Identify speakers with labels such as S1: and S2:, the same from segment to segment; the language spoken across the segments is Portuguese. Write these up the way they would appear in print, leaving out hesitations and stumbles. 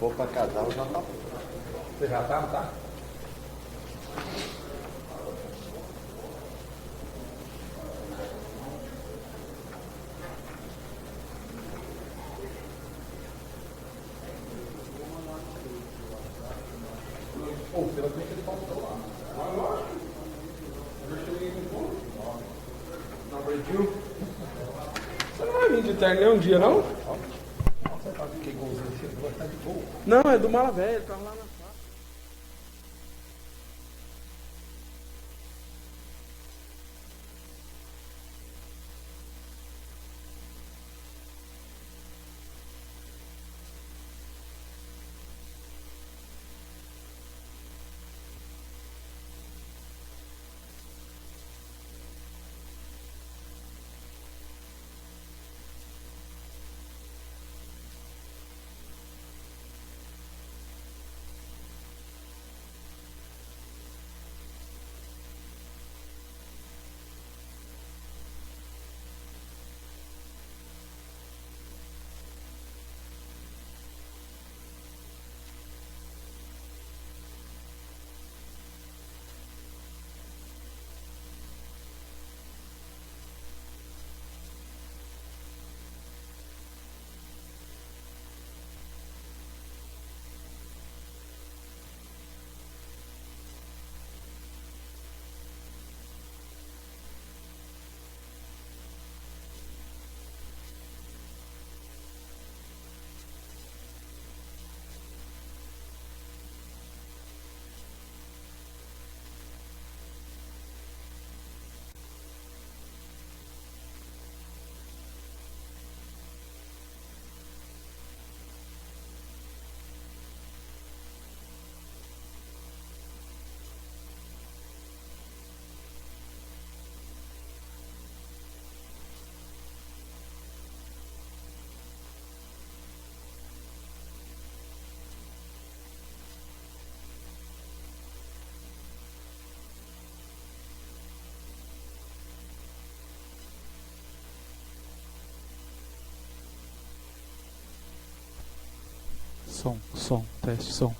S1: for pra casal, já tá.
S2: Você já tá, não tá? Pô, pela frente ele faltou lá. Ah, lógico. Eu já cheguei com ponto. Number 2. Você não vai vir de terno nem um dia, não? Você tá de que golzinho? Você vai estar de gol? Não, é do Mala Velha, tá lá na sala.
S3: Teste som.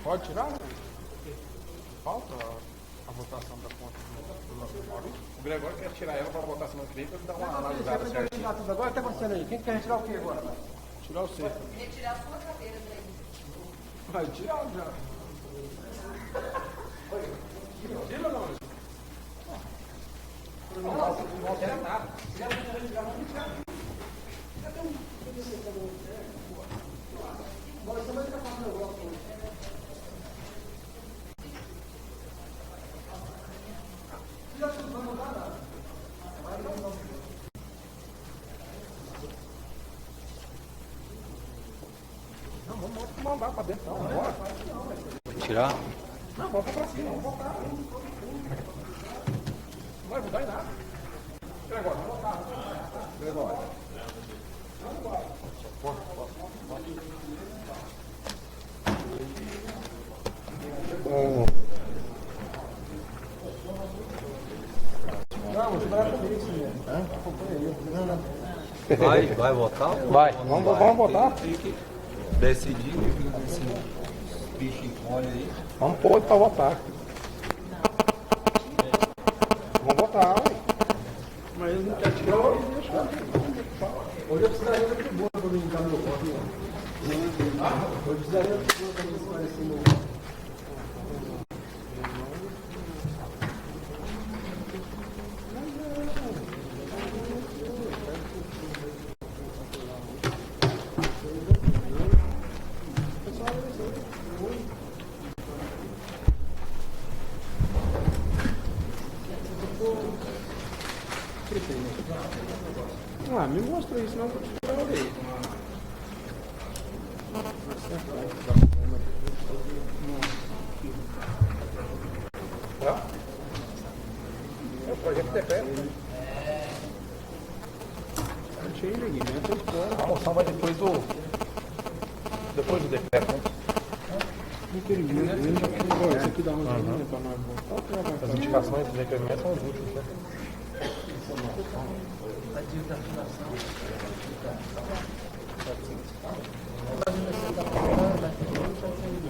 S2: Pode tirar, né? Falta a votação da conta do nosso Maurício. O Gregório quer tirar ela para botar semana que vem para dar uma analisada certinha.
S1: Agora o que está acontecendo aí? Quem quer retirar o que agora?
S2: Tirar o C.
S3: Retirar a sua cadeira daí.
S2: Vai tirar já. Tira ou não? Não quero nada. Não, vamos mandar para dentro, não. Bora.
S4: Tirar?
S2: Não, volta para cima, vamos voltar. Não vai mudar em nada. Gregório, vamos voltar. Gregório. Vamos embora.
S1: Não, você vai comigo, senhor.
S4: Vai votar?
S2: Vai, vamos votar.
S4: Decidir esse bicho olha aí.
S2: Vamos pôr para votar. Vamos votar, ué. Mas eles não querem tirar o deixar.
S1: Hoje eu precisaria de boa para me ligar no meu voto. Hoje eu precisaria de boa para me esclarecer meu voto.
S2: Ah, me mostra isso, não, que eu te olhei. É o projeto de pé. Não tinha regimento.
S4: A moção vai depois do decreto, né?
S2: Isso aqui dá uma ajuda para nós voltar.
S4: As indicações dos requerimentos são os últimos, né?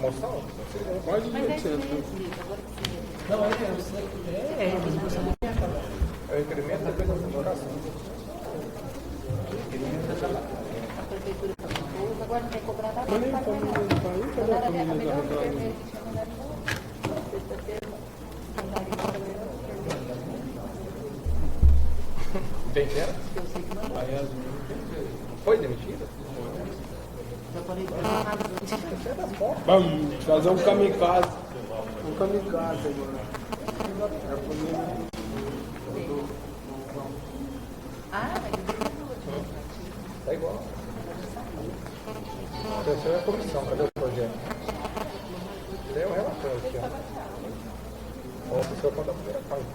S4: Moção?
S2: Mais de 1.800.
S1: Não, é
S4: É o requerimento depois das indicações.
S3: A prefeitura está com agora não tem que cobrar nada.
S2: Mas nem a família do país, cadê a família da Rodada?
S4: Quem que era? Foi demitida?
S2: Vamos fazer um kamikaze. Um kamikaze agora.
S4: Tá igual. A terceira é a comissão, cadê o projeto? Tem o relator aqui, ó. Ó, o seu conta a primeira página.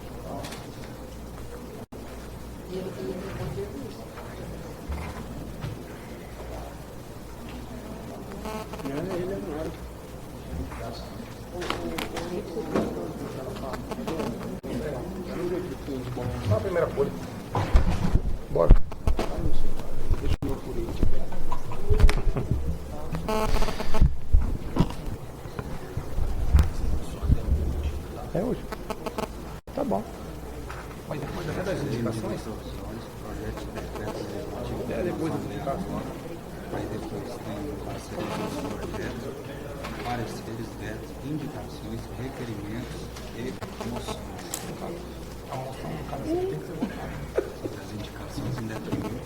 S2: Ele é maior.
S4: Só a primeira folha. Bora.
S2: Deixa eu ver por aí.
S4: É hoje. Tá bom. Mas depois até das indicações? É depois das indicações.
S5: Aí depois tem parcerias dos projetos, pareceres, vetos, indicações, requerimentos e moções.
S4: A moção, cada tem que ser votada.
S5: Sobre as indicações em detrimento.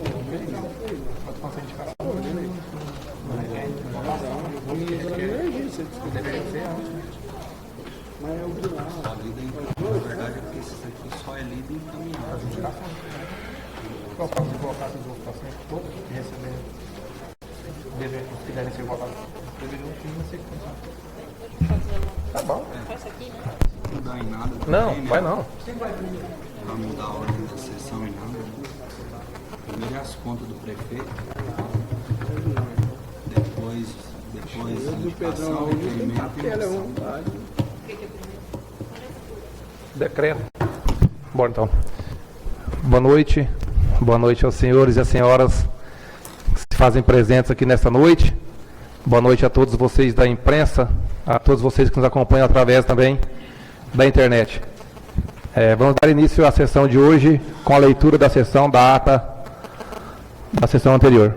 S4: Pode fazer indicação.
S2: Vamos usar emergência.
S4: Deveria ser antes.
S2: Mas é o de lá.
S5: Só lida encaminhado. Na verdade é porque esses aqui só é lida encaminhado.
S4: As indicações. Qual caso de colocar essas votações todas e receber os que devem ser votados deveriam ter uma sequência. Tá bom.
S5: Não dá em nada.
S4: Não,
S5: também, né?
S4: vai não.
S5: Vai mudar a ordem da sessão e nada. Primeiro é as contas do prefeito. Depois a
S2: Do Pedrão
S5: indicação,
S2: hoje tem
S5: requerimento e
S2: capela, é
S5: moção.
S2: vontade.
S4: Decreto. Bom, então. Boa noite. Boa noite aos senhores e às senhoras que se fazem presentes aqui nesta noite. Boa noite a todos vocês da imprensa a todos vocês que nos acompanham através também da internet. Vamos dar início à sessão de hoje com a leitura da sessão da ata da sessão anterior.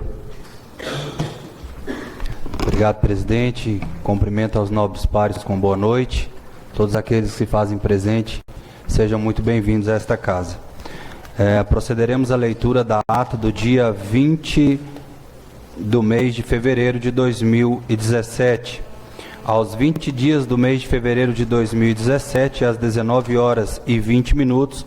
S5: Obrigado, presidente. Cumprimento aos nobres pares com boa noite. Todos aqueles que se fazem presente, sejam muito bem-vindos a esta casa. Procederemos à leitura da ata do dia 20 do mês de fevereiro de 2017. Aos 20 dias do mês de fevereiro de 2017, às 19h20,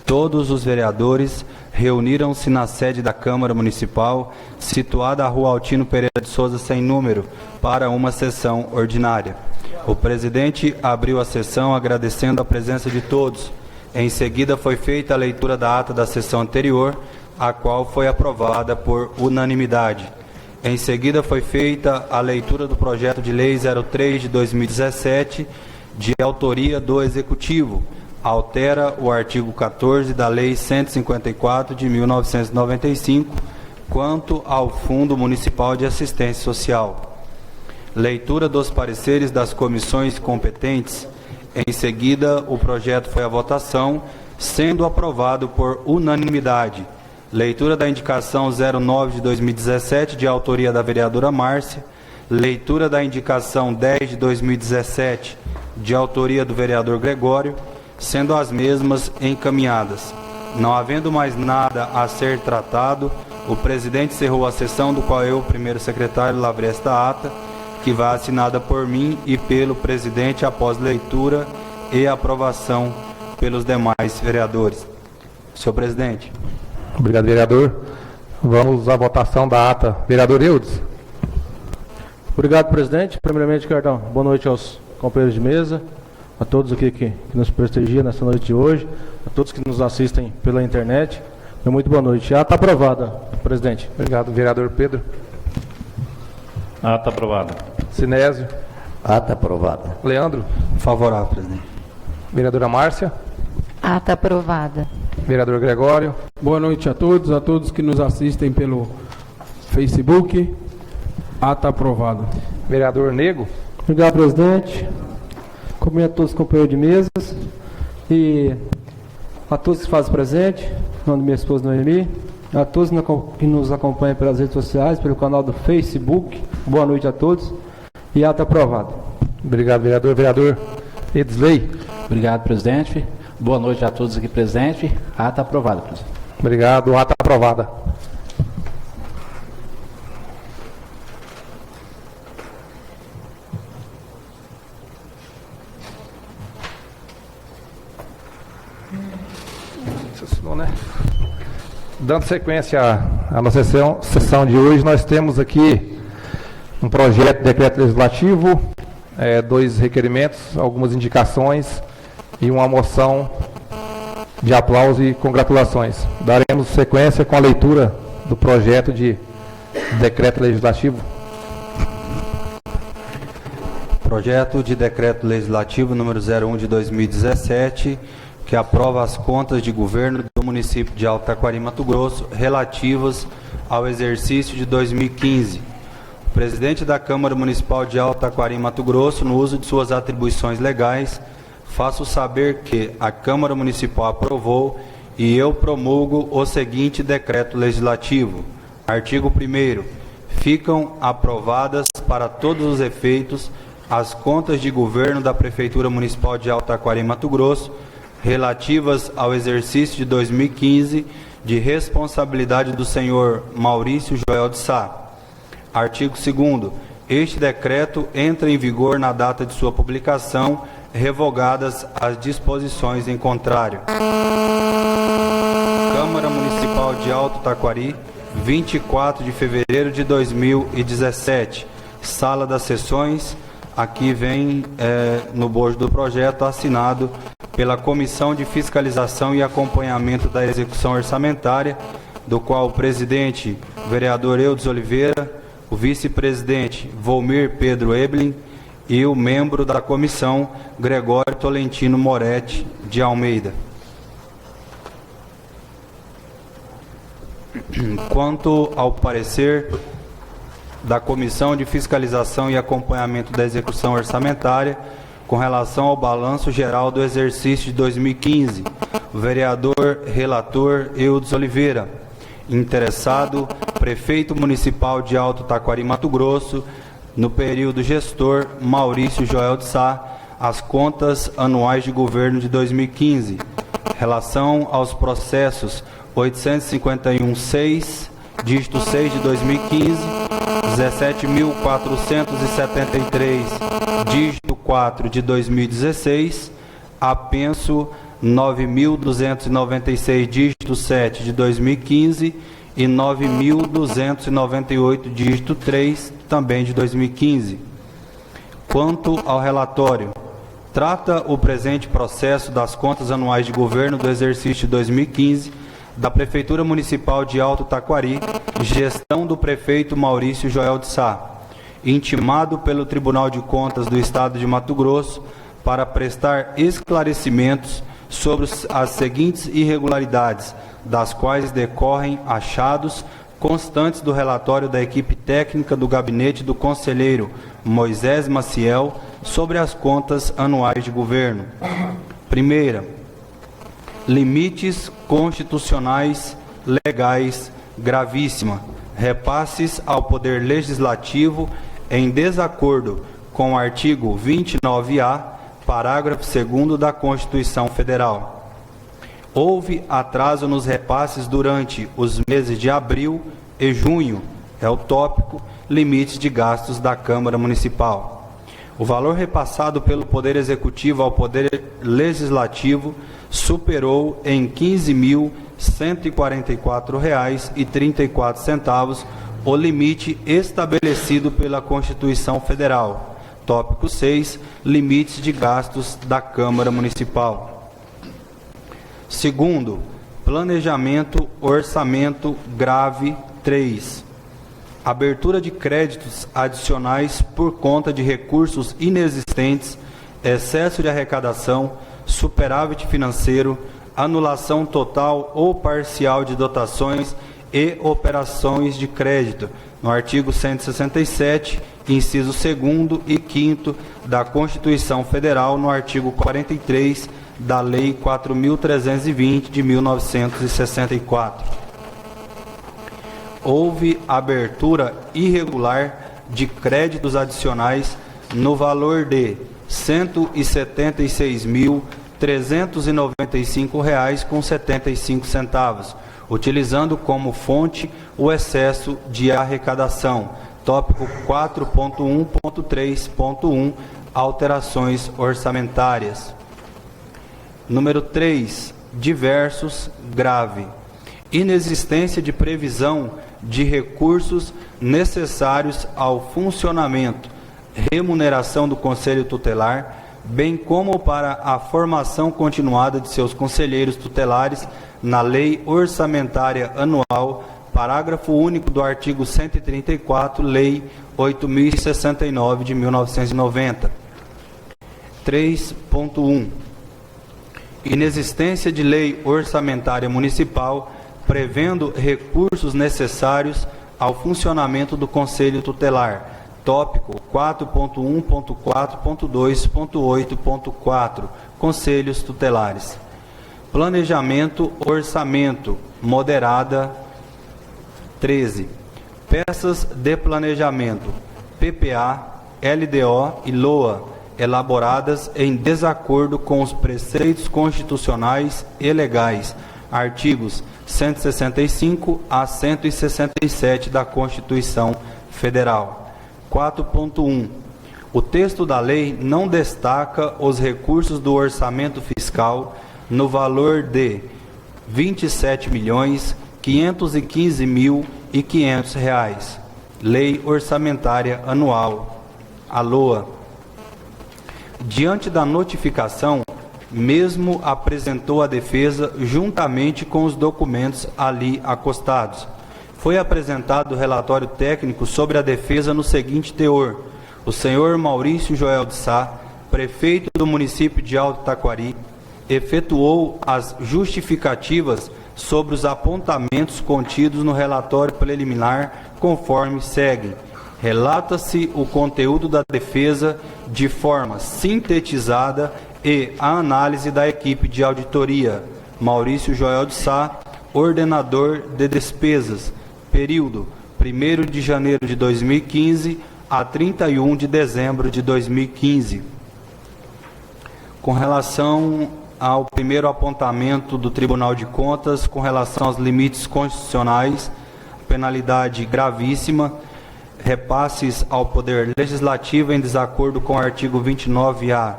S5: todos os vereadores reuniram-se na sede da Câmara Municipal, situada à Rua Altino Pereira de Souza, sem número, para uma sessão ordinária. O presidente abriu a sessão agradecendo a presença de todos. Em seguida foi feita a leitura da ata da sessão anterior, a qual foi aprovada por unanimidade. Em seguida foi feita a leitura do projeto de lei 03 de 2017, de autoria do Executivo. Altera o artigo 14 da Lei 154 de 1995, quanto ao Fundo Municipal de Assistência Social. Leitura dos pareceres das comissões competentes. Em seguida, o projeto foi à votação, sendo aprovado por unanimidade. Leitura da indicação 09 de 2017, de autoria da vereadora Márcia. Leitura da indicação 10 de 2017, de autoria do vereador Gregório, sendo as mesmas encaminhadas. Não havendo mais nada a ser tratado, o presidente encerrou a sessão, do qual eu, primeiro secretário, lavrei esta ata, que vai assinada por mim e pelo presidente após leitura e aprovação pelos demais vereadores. Senhor presidente.
S4: Obrigado, vereador. Vamos à votação da ata. Vereador Eudes.
S1: Obrigado, presidente. Primeiramente, quero dar uma boa noite aos companheiros de mesa, a todos aqui que nos prestigiam nessa noite de hoje, a todos que nos assistem pela internet. Muito boa noite. A ata aprovada, presidente.
S4: Obrigado, vereador Pedro.
S6: Ata aprovada.
S4: Sinésio.
S7: Ata aprovada.
S4: Leandro.
S5: Favorável, presidente.
S4: Vereadora Márcia.
S3: Ata aprovada.
S4: Vereador Gregório.
S2: Boa noite a todos que nos assistem pelo Facebook. Ata aprovada.
S4: Vereador Nego.
S1: Obrigado, presidente. Cumprimento a todos os companheiros de mesas e a todos que fazem presente, em nome da minha esposa Noemi, a todos que nos acompanham pelas redes sociais, pelo canal do Facebook. Boa noite a todos e ata aprovada.
S4: Obrigado, vereador. Vereador Edsley.
S6: Obrigado, presidente. Boa noite a todos aqui presentes. Ata aprovada, presidente.
S4: Obrigado. Ata aprovada. Dando sequência à nossa sessão de hoje, nós temos aqui um projeto de decreto legislativo, 2 requerimentos, algumas indicações e uma moção de aplauso e congratulações. Daremos sequência com a leitura do projeto de decreto legislativo.
S5: Projeto de decreto legislativo número 01 de 2017, que aprova as contas de governo do município de Alto Taquari, Mato Grosso, relativas ao exercício de 2015. O presidente da Câmara Municipal de Alto Taquari, Mato Grosso, no uso de suas atribuições legais, faço saber que a Câmara Municipal aprovou e eu promulgo o seguinte decreto legislativo. Artigo 1º. Ficam aprovadas para todos os efeitos as contas de governo da Prefeitura Municipal de Alto Taquari, Mato Grosso, relativas ao exercício de 2015, de responsabilidade do senhor Maurício Joel de Sá. Artigo 2º. Este decreto entra em vigor na data de sua publicação, revogadas as disposições em contrário. Câmara Municipal de Alto Taquari, 24 de fevereiro de 2017. Sala das Sessões. Aqui vem, no bojo do projeto, assinado pela Comissão de Fiscalização e Acompanhamento da Execução Orçamentária, do qual o presidente, o vereador Eudes Oliveira, o vice-presidente, Volmir Pedro Eblin, e o membro da comissão, Gregório Tolentino Moretti de Almeida. Quanto ao parecer da Comissão de Fiscalização e Acompanhamento da Execução Orçamentária com relação ao balanço geral do exercício de 2015. O vereador relator Eudes Oliveira. Interessado, prefeito municipal de Alto Taquari, Mato Grosso, no período gestor Maurício Joel de Sá, as contas anuais de governo de 2015. Relação aos processos 851.6, dígito 6 de 2015, 17.473, dígito 4 de 2016, apenso 9.296, dígito 7 de 2015 e 9.298, dígito 3, também de 2015. Quanto ao relatório, trata o presente processo das contas anuais de governo do exercício de 2015 da Prefeitura Municipal de Alto Taquari, gestão do prefeito Maurício Joel de Sá, intimado pelo Tribunal de Contas do Estado de Mato Grosso para prestar esclarecimentos sobre as seguintes irregularidades, das quais decorrem achados constantes do relatório da equipe técnica do gabinete do conselheiro Moisés Maciel sobre as contas anuais de governo. Primeira, limites constitucionais legais gravíssima, repasses ao Poder Legislativo em desacordo com o artigo 29A, parágrafo 2º da Constituição Federal. Houve atraso nos repasses durante os meses de abril e junho, é o tópico, limites de gastos da Câmara Municipal. O valor repassado pelo Poder Executivo ao Poder Legislativo superou em R$ 15.144,34 o limite estabelecido pela Constituição Federal. Tópico 6, limites de gastos da Câmara Municipal. Segundo, planejamento, orçamento grave 3. Abertura de créditos adicionais por conta de recursos inexistentes, excesso de arrecadação, superávit financeiro, anulação total ou parcial de dotações e operações de crédito, no artigo 167, inciso 2º e 5º da Constituição Federal, no artigo 43 da Lei 4.320 de 1964. Houve abertura irregular de créditos adicionais no valor de R$ 176.395,75, utilizando como fonte o excesso de arrecadação. Tópico 4.1.3.1, alterações orçamentárias. Número 3, diversos, grave. Inexistência de previsão de recursos necessários ao funcionamento, remuneração do Conselho Tutelar, bem como para a formação continuada de seus conselheiros tutelares na Lei Orçamentária Anual, parágrafo único do artigo 134, Lei 8.069 de 1990. 3.1. Inexistência de lei orçamentária municipal prevendo recursos necessários ao funcionamento do Conselho Tutelar. Tópico 4.1.4.2.8.4, Conselhos Tutelares. Planejamento, orçamento, moderada 13. Peças de planejamento, PPA, LDO e LOA, elaboradas em desacordo com os preceitos constitucionais e legais, artigos 165 a 167 da Constituição Federal. 4.1. O texto da lei não destaca os recursos do orçamento fiscal no valor de R$ 27.515.500. Lei Orçamentária Anual, a LOA. Diante da notificação, mesmo apresentou a defesa juntamente com os documentos ali acostados. Foi apresentado o relatório técnico sobre a defesa no seguinte teor: o senhor Maurício Joel de Sá, prefeito do município de Alto Taquari, efetuou as justificativas sobre os apontamentos contidos no relatório preliminar, conforme segue. relata-se o conteúdo da defesa de forma sintetizada e a análise da equipe de auditoria. Maurício Joel de Sá, ordenador de despesas, período 1º de janeiro de 2015 a 31 de dezembro de 2015. Com relação ao primeiro apontamento do Tribunal de Contas, com relação aos limites constitucionais, penalidade gravíssima, repasses ao Poder Legislativo em desacordo com o artigo 29A,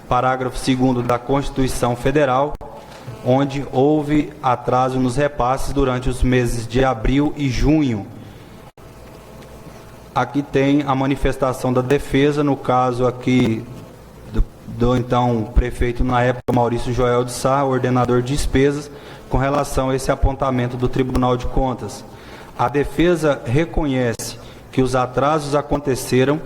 S5: parágrafo 2º da Constituição Federal, onde houve atraso nos repasses durante os meses de abril e junho. Aqui tem a manifestação da defesa, no caso aqui do então prefeito na época, Maurício Joel de Sá, ordenador de despesas, com relação a esse apontamento do Tribunal de Contas. A defesa reconhece que os atrasos aconteceram,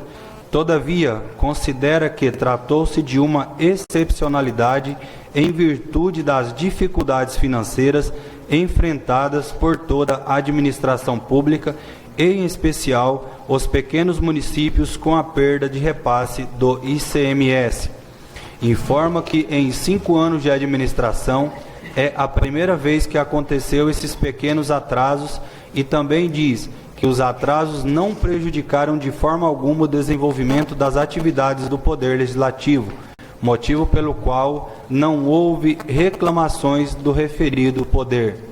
S5: todavia considera que tratou-se de uma excepcionalidade em virtude das dificuldades financeiras enfrentadas por toda a administração pública, em especial os pequenos municípios com a perda de repasse do ICMS. Informa que em 5 anos de administração é a primeira vez que aconteceu esses pequenos atrasos e também diz que os atrasos não prejudicaram de forma alguma o desenvolvimento das atividades do Poder Legislativo, motivo pelo qual não houve reclamações do referido poder.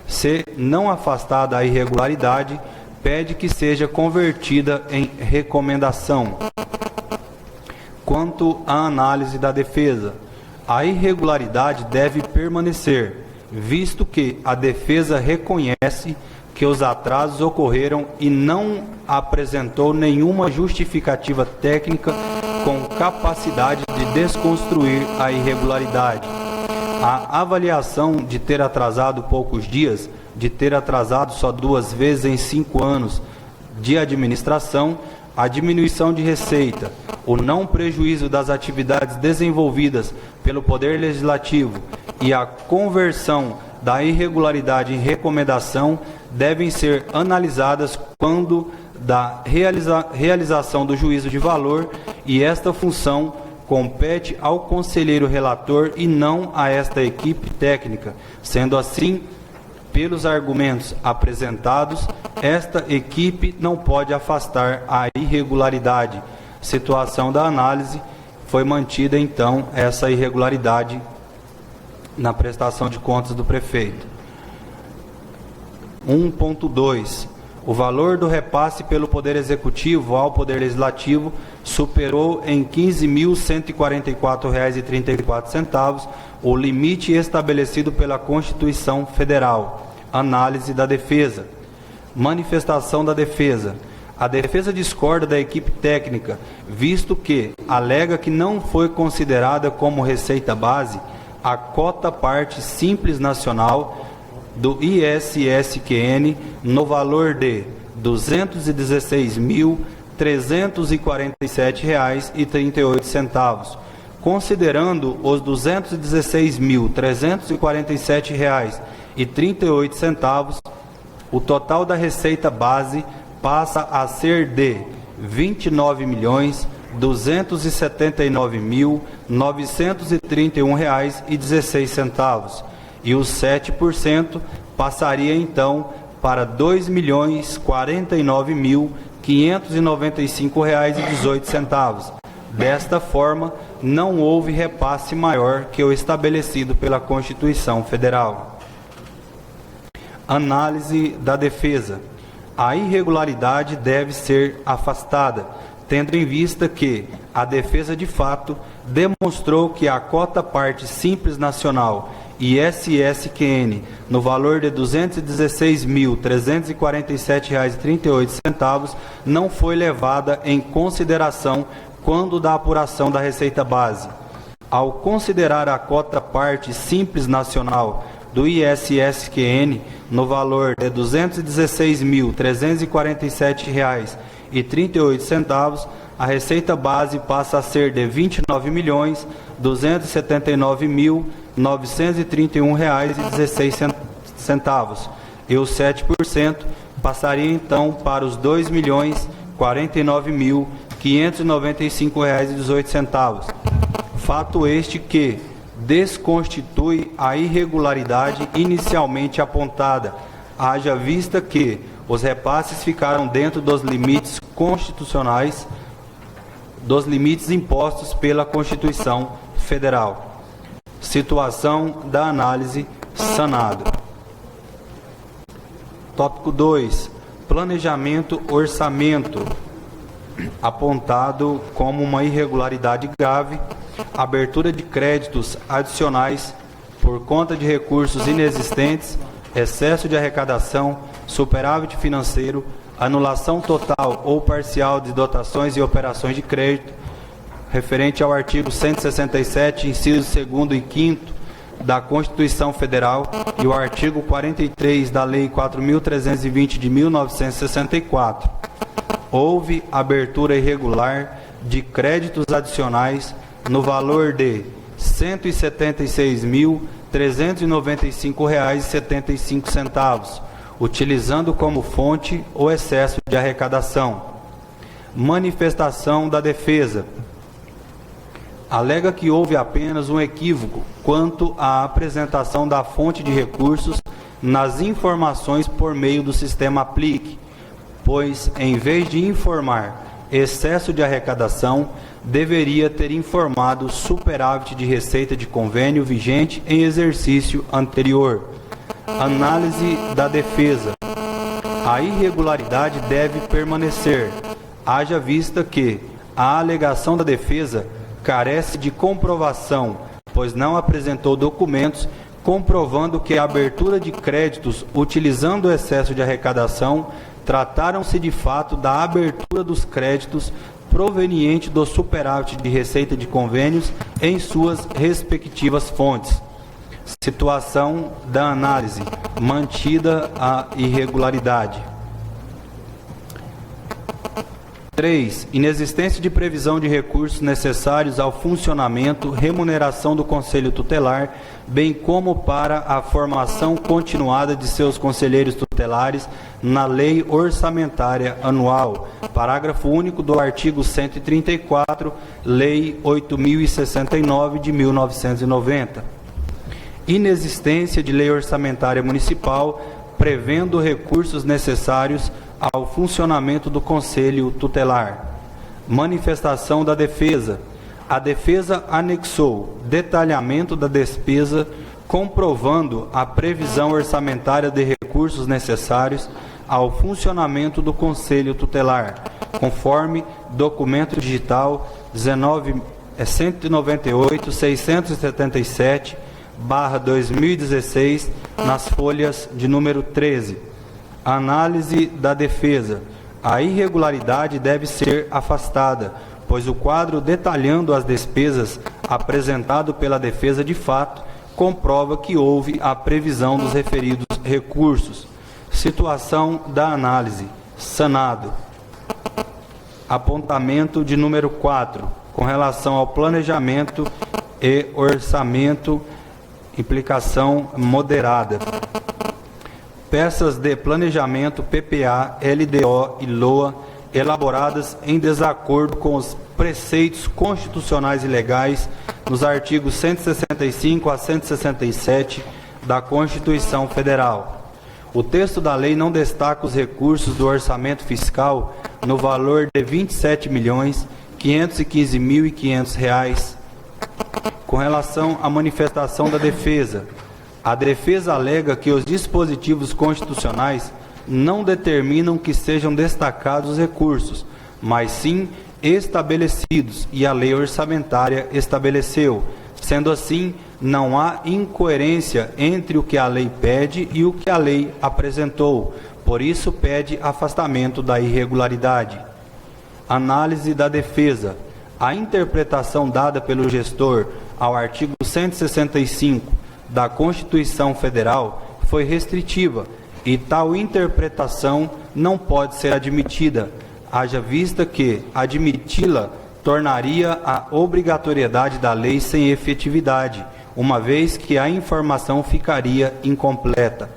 S5: Se não afastada a irregularidade, pede que seja convertida em recomendação. Quanto à análise da defesa, a irregularidade deve permanecer, visto que a defesa reconhece que os atrasos ocorreram e não apresentou nenhuma justificativa técnica com capacidade de desconstruir a irregularidade. A avaliação de ter atrasado poucos dias, de ter atrasado só 2 vezes em 5 anos de administração, a diminuição de receita, o não prejuízo das atividades desenvolvidas pelo Poder Legislativo e a conversão da irregularidade em recomendação devem ser analisadas quando da realização do juízo de valor, e esta função compete ao conselheiro relator e não a esta equipe técnica. Sendo assim, pelos argumentos apresentados, esta equipe não pode afastar a irregularidade. Situação da análise, foi mantida então essa irregularidade na prestação de contas do prefeito. 1.2. O valor do repasse pelo Poder Executivo ao Poder Legislativo superou em R$ 15.144,34 o limite estabelecido pela Constituição Federal. Análise da defesa. Manifestação da defesa. A defesa discorda da equipe técnica, visto que alega que não foi considerada como receita base a cota parte simples nacional do ISSQN no valor de R$ 216.347,38, considerando os R$ 216.347,38, o total da receita base passa a ser de R$ 29.279.931,16, e os 7% passaria então para R$ 2.049.595,18. Desta forma, não houve repasse maior que o estabelecido pela Constituição Federal. Análise da defesa. A irregularidade deve ser afastada, tendo em vista que a defesa de fato demonstrou que a cota parte simples nacional ISSQN no valor de R$ 216.347,38 não foi levada em consideração quando da apuração da receita base. Ao considerar a cota parte simples nacional do ISSQN no valor de R$ 216.347,38, a receita base passa a ser de R$ 29.279.931,16, e os 7% passaria então para os R$ R$ 49.595,18. Fato este que desconstitui a irregularidade inicialmente apontada, haja vista que os repasses ficaram dentro dos limites constitucionais, dos limites impostos pela Constituição Federal. Situação da análise sanado. Tópico 2. Planejamento orçamento. Apontado como uma irregularidade grave, abertura de créditos adicionais por conta de recursos inexistentes, excesso de arrecadação, superávit financeiro, anulação total ou parcial de dotações e operações de crédito, referente ao artigo 167, incisos 2º e 5º da Constituição Federal e o artigo 43 da Lei 4.320 de 1964. Houve abertura irregular de créditos adicionais no valor de R$ 176.395,75, utilizando como fonte o excesso de arrecadação. Manifestação da defesa. Alega que houve apenas um equívoco quanto à apresentação da fonte de recursos nas informações por meio do sistema Aplique, pois, em vez de informar excesso de arrecadação, deveria ter informado superávit de receita de convênio vigente em exercício anterior. Análise da defesa. A irregularidade deve permanecer, haja vista que a alegação da defesa carece de comprovação, pois não apresentou documentos comprovando que a abertura de créditos utilizando o excesso de arrecadação trataram-se de fato da abertura dos créditos proveniente do superávit de receita de convênios em suas respectivas fontes. Situação da análise. Mantida a irregularidade. 3. Inexistência de previsão de recursos necessários ao funcionamento, remuneração do Conselho Tutelar, bem como para a formação continuada de seus conselheiros tutelares na Lei Orçamentária Anual. Parágrafo único do artigo 134, Lei 8.069 de 1990. Inexistência de lei orçamentária municipal prevendo recursos necessários ao funcionamento do Conselho Tutelar. Manifestação da defesa. A defesa anexou detalhamento da despesa comprovando a previsão orçamentária de recursos necessários ao funcionamento do Conselho Tutelar, conforme documento digital 198-677/2016, nas folhas de número 13. Análise da defesa. A irregularidade deve ser afastada, pois o quadro detalhando as despesas apresentado pela defesa de fato comprova que houve a previsão dos referidos recursos. Situação da análise. Sanado. Apontamento de número 4, com relação ao planejamento e orçamento, implicação moderada. Peças de planejamento PPA, LDO e LOA elaboradas em desacordo com os preceitos constitucionais e legais nos artigos 165 a 167 da Constituição Federal. O texto da lei não destaca os recursos do orçamento fiscal no valor de R$ 27.515.500. Com relação à manifestação da defesa, a defesa alega que os dispositivos constitucionais não determinam que sejam destacados os recursos, mas sim estabelecidos, e a lei orçamentária estabeleceu. Sendo assim, não há incoerência entre o que a lei pede e o que a lei apresentou. Por isso, pede afastamento da irregularidade. Análise da defesa. A interpretação dada pelo gestor ao artigo 165 da Constituição Federal foi restritiva e tal interpretação não pode ser admitida, haja vista que admiti-la tornaria a obrigatoriedade da lei sem efetividade, uma vez que a informação ficaria incompleta.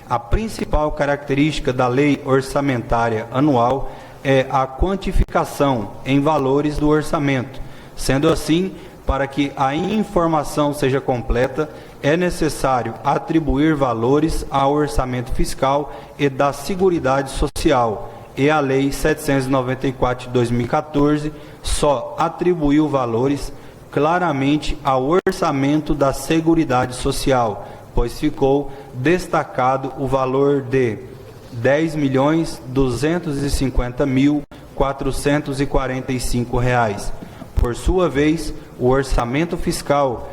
S5: A principal característica da Lei Orçamentária Anual é a quantificação em valores do orçamento. Sendo assim, para que a informação seja completa, é necessário atribuir valores ao orçamento fiscal e da Seguridade Social, e a Lei 794 de 2014 só atribuiu valores claramente ao orçamento da Seguridade Social, pois ficou destacado o valor de R$ 10.250.445. Por sua vez, o orçamento fiscal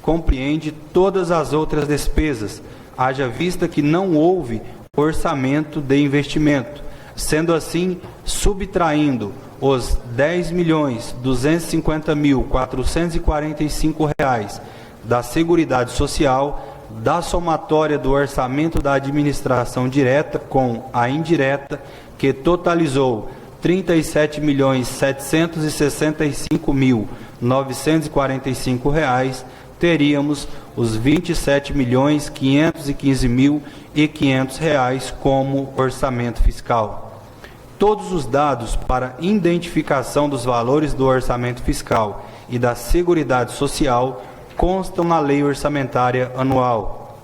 S5: compreende todas as outras despesas, haja vista que não houve orçamento de investimento. Sendo assim, subtraindo os R$ 10.250.445 da Seguridade Social da somatória do orçamento da administração direta com a indireta, que totalizou R$ 37.765.945, teríamos os R$ 27.515.500 como orçamento fiscal. Todos os dados para identificação dos valores do orçamento fiscal e da Seguridade Social constam na Lei Orçamentária Anual.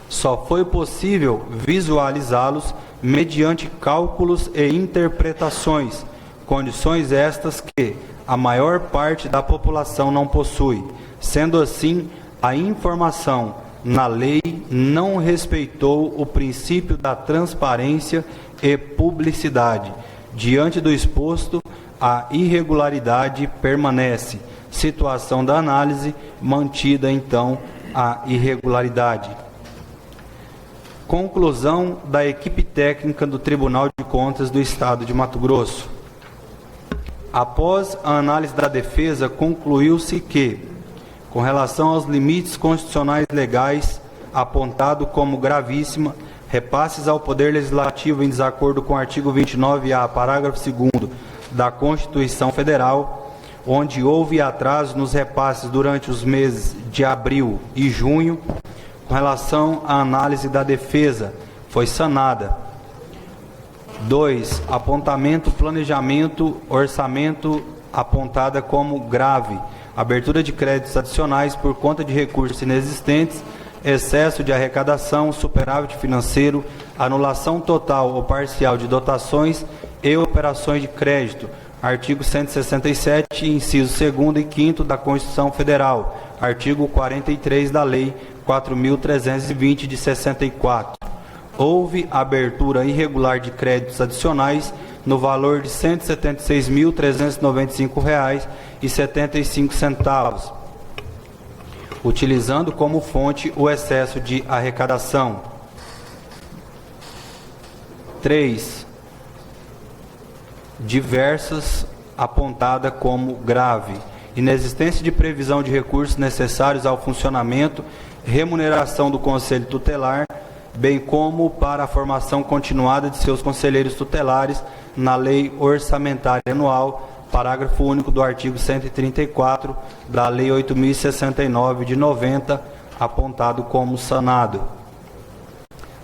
S5: Só foi possível visualizá-los mediante cálculos e interpretações, condições estas que a maior parte da população não possui. Sendo assim, a informação na lei não respeitou o princípio da transparência e publicidade. Diante do exposto, a irregularidade permanece. Situação da análise, mantida então a irregularidade. Conclusão da equipe técnica do Tribunal de Contas do Estado de Mato Grosso. Após a análise da defesa, concluiu-se que, com relação aos limites constitucionais legais apontado como gravíssima, repasses ao Poder Legislativo em desacordo com o artigo 29A, parágrafo 2º da Constituição Federal, onde houve atraso nos repasses durante os meses de abril e junho, com relação à análise da defesa, foi sanada. 2. Apontamento, planejamento, orçamento apontada como grave, abertura de créditos adicionais por conta de recursos inexistentes, excesso de arrecadação, superávit financeiro, anulação total ou parcial de dotações e operações de crédito. Artigo 167, incisos 2º e 5º da Constituição Federal. Artigo 43 da Lei 4.320 de 64. Houve abertura irregular de créditos adicionais no valor de R$ 176.395,75, utilizando como fonte o excesso de arrecadação. 3. Diversas, apontada como grave. Inexistência de previsão de recursos necessários ao funcionamento, remuneração do Conselho Tutelar, bem como para a formação continuada de seus conselheiros tutelares na Lei Orçamentária Anual, parágrafo único do artigo 134 da Lei 8.069 de 90, apontado como sanado.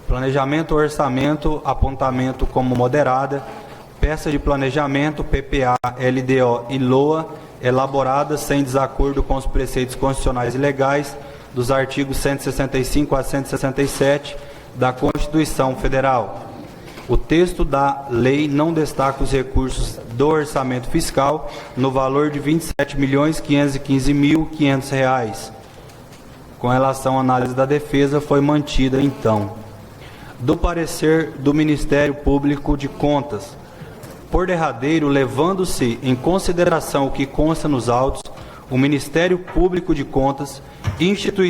S5: Planejamento, orçamento, apontamento como moderada, peça de planejamento, PPA, LDO e LOA, elaborada sem desacordo com os preceitos constitucionais e legais dos artigos 165 a 167 da Constituição Federal. O texto da lei não destaca os recursos do orçamento fiscal no valor de R$ 27.515.500. Com relação à análise da defesa, foi mantida, então. Do parecer do Ministério Público de Contas, por derradeiro, levando-se em consideração o que consta nos autos, o Ministério Público de Contas, instituição